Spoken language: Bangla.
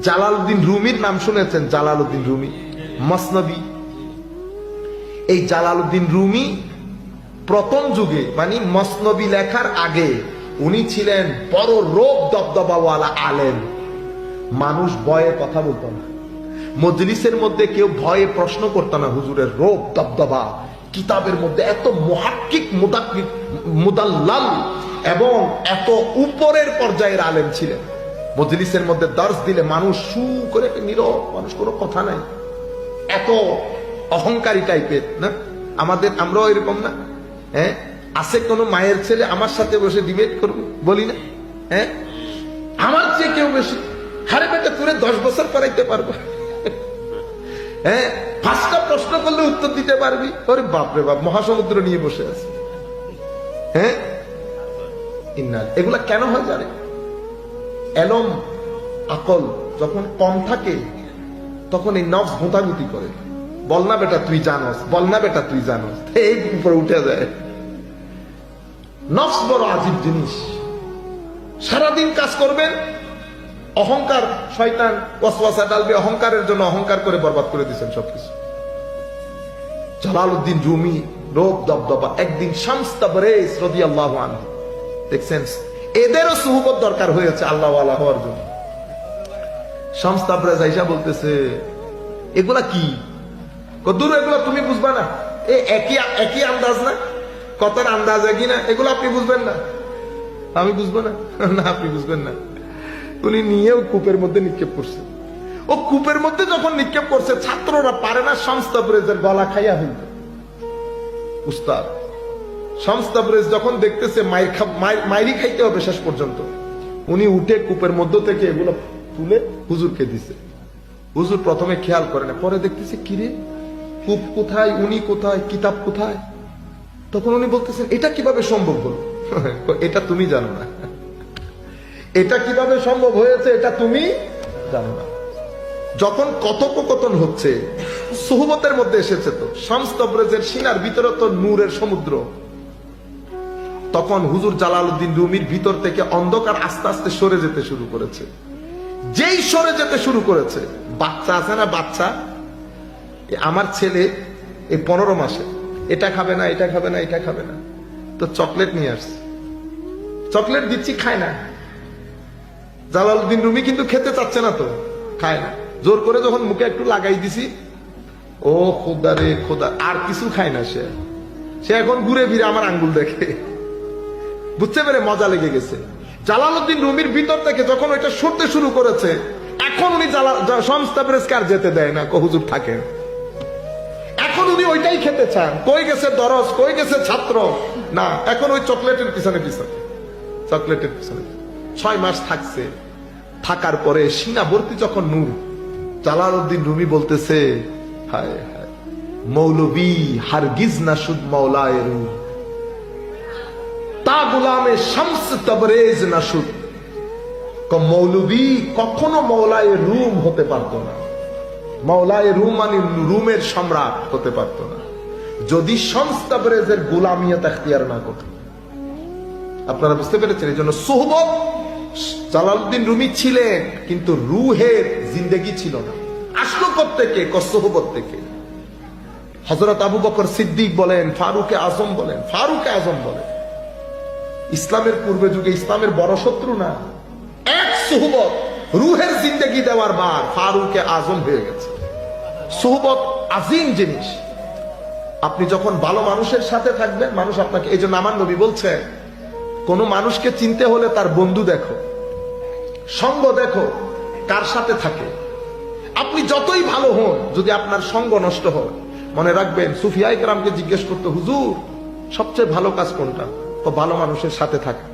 জালালউদ্দিন রুমির নাম শুনেছেন? Jalaluddin Rumi, Masnavi. এই জালালউদ্দিন রুমি প্রথম যুগে মানে মসনবী লেখার আগে উনি ছিলেন বড় রোব দবদবাওয়ালা আলেম। মানুষ ভয়ে কথা বলতো না, মজলিসের মধ্যে কেউ ভয়ে প্রশ্ন করতো না। হুজুরের রোব দবদবা, কিতাবের মধ্যে এত মুহাক্কিক মুদাল্লাল এবং এত উপরের পর্যায়ের আলেম ছিলেন। মজলিসের মধ্যে দর্শ দিলে মানুষ শু করে নীরব, মানুষ কোনো কথা নাই। এত অহংকারী টাইপের না আমরাও এরকম না? হ্যাঁ, আছে কোন মায়ের ছেলে আমার সাথে বসে ডিবেট করবো, বলি না? হ্যাঁ, আমার চেয়ে কেউ বেশি, হারে বেটা তুলে 10 বছর পড়াইতে পারবো। হ্যাঁ, 5টা প্রশ্ন করলে উত্তর দিতে পারবি। ওরে বাপরে বাপ, মহাসমুদ্র নিয়ে বসে আছে। হ্যাঁ, এগুলা কেন হয় জানে? এলম আকল যখন কম থাকে তখন এই নফস গোতাগুতি করে, বল না বেটা তুই জানোস, বল না বেটা তুই জানোস, এই উপরে উঠে যায়। নফস বড় আজীব জিনিস। সারাদিন কাজ করবেন, অহংকার শয়তান ওয়াসওয়াসা ডালবে, অহংকারের জন্য অহংকার করে বরবাদ করে দিচ্ছেন সবকিছু। Jalaluddin Rumi রোব দবদবা। একদিন শামস তাবরেজ রাদিয়াল্লাহু আনহু, দেখছেন এদেরও সুহবত দরকার হয়েছে আল্লাহ ওয়ালা হওয়ার জন্য। শামস তাবরেজ আইসা বলতেছে, এগুলা কি? কদুর এগুলা তুমি বুঝবা না, একই আন্দাজ না, কথার আন্দাজ একই না, এগুলো আপনি বুঝবেন না। আমি বুঝবো না? না, আপনি বুঝবেন না। উনি নিয়েও কূপের মধ্যে নিক্ষেপ করছে। ও কূপের মধ্যে যখন নিক্ষেপ করছে, ছাত্ররা পারে না শামস তাবরেজের গলা খাইয়া হইল। উস্তাদ শামস তাবরেজ যখন দেখতেছে মাইরি খাইতে হবে শেষ পর্যন্ত, উনি উঠে কূপের মধ্য থেকে এগুলো তুলে হুজুরকে দিছে। হুজুর প্রথমে খেয়াল করে না, পরে দেখতেছে কিরে কূপ কোথায়, উনি কোথায়, কিতাব কোথায়। তখন উনি বলতেছেন, এটা কিভাবে সম্ভব হলো? এটা তুমি জানো না। এটা কিভাবে সম্ভব হয়েছে এটা তুমি জানো না। যখন কথোপকথন হচ্ছে, সুহবতের মধ্যে এসেছে তো, শামস তাবরেজের সিনার ভিতরে তো নূরের সমুদ্র। তখন হুজুর জালালউদ্দিন রুমির ভিতর থেকে অন্ধকার আস্তে আস্তে সরে যেতে শুরু করেছে। যেই সরে যেতে শুরু করেছে, বাচ্চা আছে না, বাচ্চা, আমার ছেলে এই 15 মাসে এটা খাবে না, এটা খাবে না, এটা খাবে না, তো চকলেট নিয়ে আসছে, চকলেট দিচ্ছি, খায় না। জালালউদ্দিন রুমি কিন্তু খেতে চাচ্ছে না, তো খায় না। জোর করে যখন মুখে একটু লাগাই দিছি, ও খোদা রে খোদা, আর কিছু খায় না। সে এখন ঘুরে ফিরে আমার আঙ্গুল দেখে, বুঝতে পেরে মজা লেগে গেছে। জালালউদ্দিন রুমির ভিতর থেকে যখন ওইটা সরতে শুরু করেছে, এখন উনি শামস তাবরেজকে আর যেতে দেয় না, হুজুর থাকেন। এখন উনি ওইটাই খেতে চান। কই গেছে দরজ, কই গেছে ছাত্র? না, এখন ওই চকলেটের পিছনে পিছনে, চকলেটের পিছনে 6 মাস থাকছে। থাকার পরে সিনাবর্তী যখন নূর, জালালউদ্দিন রুমি বলতেছে, হায় হায়, মৌলবী হারগিজ না শুদ মৌলায়ে রুম, তা গুলামে শামস তাবরেজ না শুদ। মৌলবী কখনো মৌলায়ে রুম হতে পারতো না। মৌলায়ে রুম মানে রুমের সম্রাট হতে পারতো না যদি শামস তাবরেজের গোলামিয়ত এখতিয়ার না করত। আপনারা বুঝতে পেরেছেন? এই জন্য সুহবত জালালউদ্দিন রুমি ছিলেন, কিন্তু রুহের জিন্দেগি ছিল না। আসলো কোত্থেকে? সুহবত থেকে। হযরত আবু বকর সিদ্দিক বলেন, ফারুকে আজম বলেন, ফারুকে আজম বলেন, ইসলামের পূর্বে যুগে ইসলামের বড় শত্রু না, এক সুহবত রুহের জিন্দেগি দেওয়ার বার ফারুকে আজম হয়ে গেছে। সুহবত আজিম জিনিস। আপনি যখন ভালো মানুষের সাথে থাকবেন, মানুষ আপনাকে, এই জন্য আমার নবী বলছে, কোন মানুষকে চিনতে হলে তার বন্ধু দেখো, সঙ্গ দেখো, কার সাথে থাকে। আপনি যতই ভালো হন, যদি আপনার সঙ্গ নষ্ট হয়, মনে রাখবেন সুফিয়া ইকরামকে জিজ্ঞেস করতে, হুজুর সবচেয়ে ভালো কাজ কোনটা? তো ভালো মানুষের সাথে থাকা।